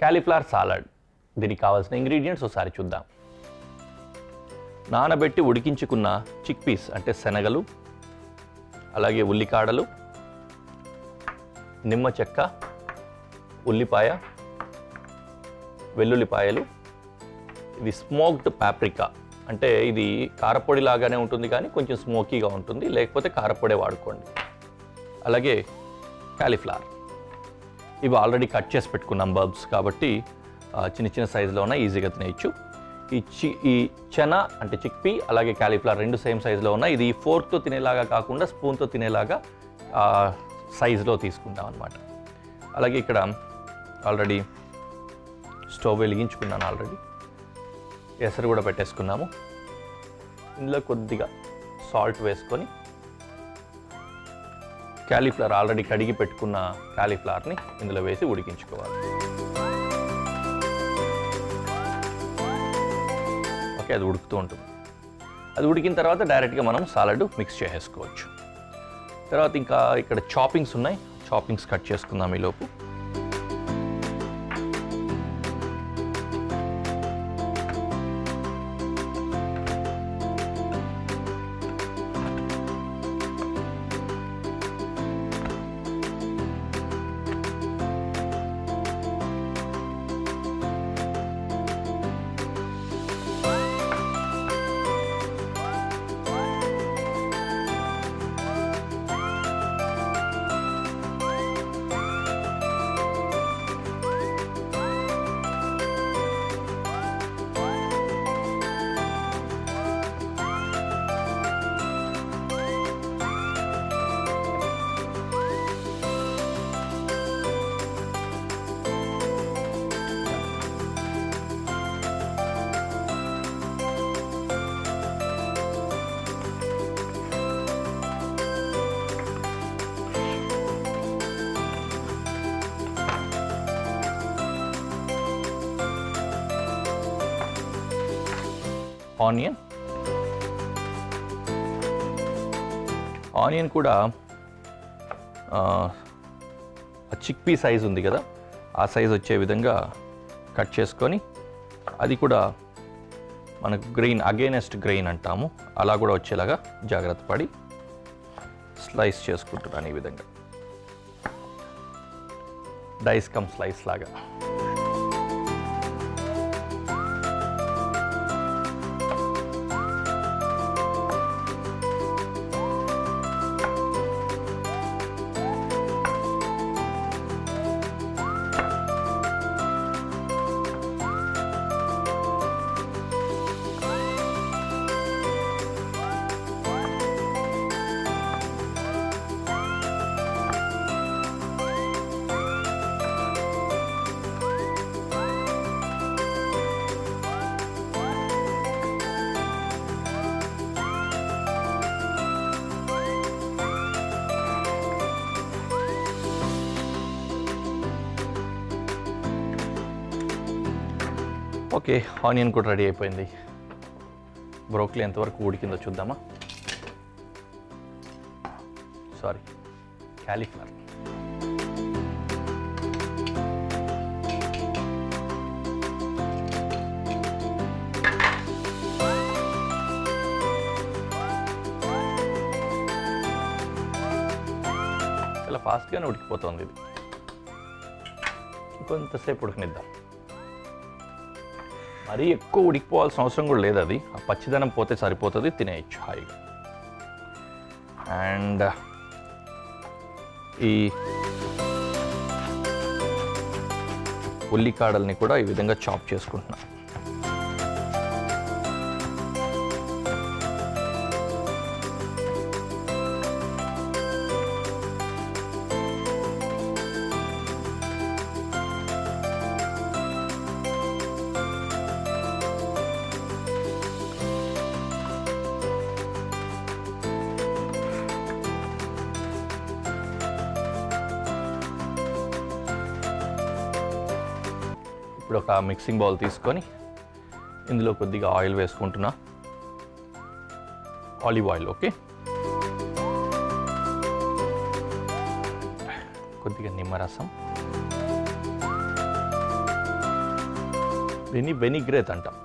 Cauliflower salad. దీనికి కావాల్సిన ingredients ఒకసారి చూద్దాం. నానబెట్టి ఉడికించుకున్న చిక్ పీస్ అంటే శనగలు, అలాగే ఉల్లికాడలు, నిమ్మ చెక్క, ఉల్లిపాయ, వెల్లుల్లిపాయలు. ఇది స్మోక్డ్ పాప్రికా అంటే ఇది కారపొడి లాగానే ఉంటుంది కానీ కొంచెం స్మోకీగా ఉంటుంది, లేకపోతే కారపొడే వాడుకోండి. అలాగే క్యాలీఫ్లవర్, ఇవి ఆల్రెడీ కట్ చేసి పెట్టుకున్నాం బల్బ్స్ కాబట్టి చిన్న చిన్న సైజులో ఉన్నాయి, ఈజీగా తినేయచ్చు. ఈ చనా అంటే చిక్పీ అలాగే క్యాలీఫ్లవర్ రెండు సేమ్ సైజులో ఉన్నాయి. ఇది ఫోర్క్తో తినేలాగా కాకుండా స్పూన్తో తినేలాగా సైజులో తీసుకుంటాం అన్నమాట. అలాగే ఇక్కడ ఆల్రెడీ స్టవ్ వెలిగించుకున్నాను, ఆల్రెడీ ఎసరు కూడా పెట్టేసుకున్నాము. ఇందులో కొద్దిగా సాల్ట్ వేసుకొని క్యాలీఫ్లవర్ ఆల్రెడీ కడిగి పెట్టుకున్న క్యాలీఫ్లవర్ని ఇందులో వేసి ఉడికించుకోవాలి. ఓకే, అది ఉడుకుతూ ఉంటుంది. అది ఉడికిన తర్వాత డైరెక్ట్గా మనం సాలడ్ మిక్స్ చేసేసుకోవచ్చు. తర్వాత ఇంకా ఇక్కడ చాపింగ్స్ ఉన్నాయి, చాపింగ్స్ కట్ చేసుకుందాం ఈలోపు. ఆనియన్ కూడా చిక్ పీ సైజ్ ఉంది కదా, ఆ సైజ్ వచ్చే విధంగా కట్ చేసుకొని, అది కూడా మనకు గ్రెయిన్ అగైనెస్ట్ గ్రెయిన్ అంటాము అలా కూడా వచ్చేలాగా జాగ్రత్త పడి స్లైస్ చేసుకుంటున్నాను. ఈ విధంగా డైస్ కమ్ స్లైస్ లాగా. ఓకే, ఆనియన్ కూడా రెడీ అయిపోయింది. బ్రోకలీ ఎంతవరకు ఉడికిందో చూద్దామా. Sorry, cauliflower. చాలా ఫాస్ట్గానే ఉడికిపోతుంది ఇది. కొంతసేపు ఉడికినిద్దాం. మరీ ఎక్కువ ఉడికిపోవాల్సిన అవసరం కూడా లేదు, అది ఆ పచ్చిదనం పోతే సరిపోతుంది, తినేయచ్చు హాయిగా. అండ్ ఈ ఉల్లికాడల్ని కూడా ఈ విధంగా చాప్ చేసుకుంటున్నాను. ఇప్పుడు ఒక మిక్సింగ్ బౌల్ తీసుకొని ఇందులో కొద్దిగా ఆయిల్ వేసుకుంటున్నా, ఆలివ్ ఆయిల్. ఓకే, కొద్దిగా నిమ్మరసం, దీన్ని వెనిగ్రేట్ అంటాం.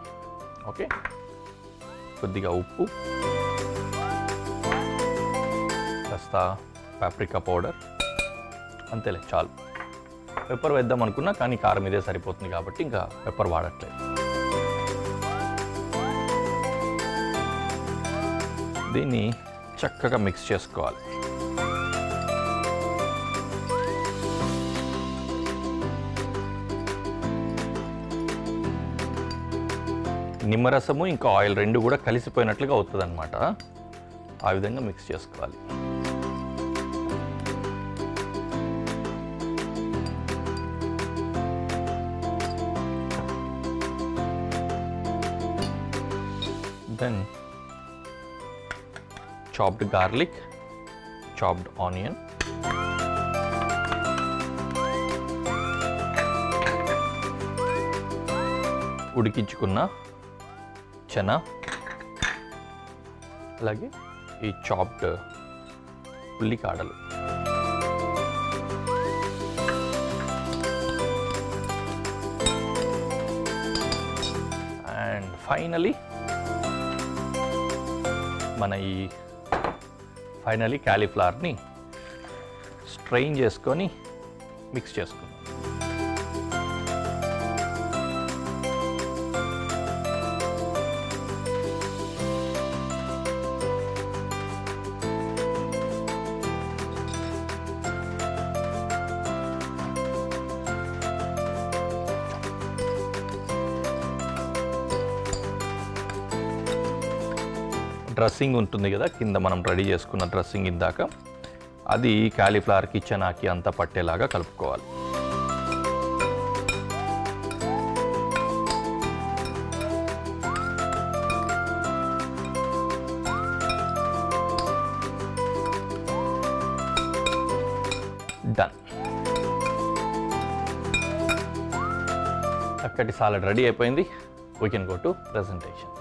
ఓకే, కొద్దిగా ఉప్పు, కాస్త పాప్రికా పౌడర్, అంతేలే చాలు. పెప్పర్ వేద్దాం అనుకున్నా కానీ కారం ఇదే సరిపోతుంది కాబట్టి ఇంకా పెప్పర్ వాడట్లేదు. దీన్ని చక్కగా మిక్స్ చేసుకోవాలి. నిమ్మరసము ఇంకా ఆయిల్ రెండు కూడా కలిసిపోయినట్లుగా అవుతుంది అనమాట. ఆ విధంగా మిక్స్ చేసుకోవాలి. Then chopped garlic, chopped onion, ఉడికించుకున్న చనా, అలాగే ఈ చాప్డ్ ఉల్లికాడలు, అండ్ ఫైనలీ క్యాలీఫ్లవర్ని స్ట్రెయిన్ చేసుకొని మిక్స్ చేసుకుందాం. డ్రెస్సింగ్ ఉంటుంది కదా కింద, మనం రెడీ చేసుకున్న డ్రెస్సింగ్ ఇందాక, అది క్యాలీఫ్లవర్కి చనాకి అంతా పట్టేలాగా కలుపుకోవాలి. డన్. చక్కటి సాలడ్ రెడీ అయిపోయింది. We can go to presentation.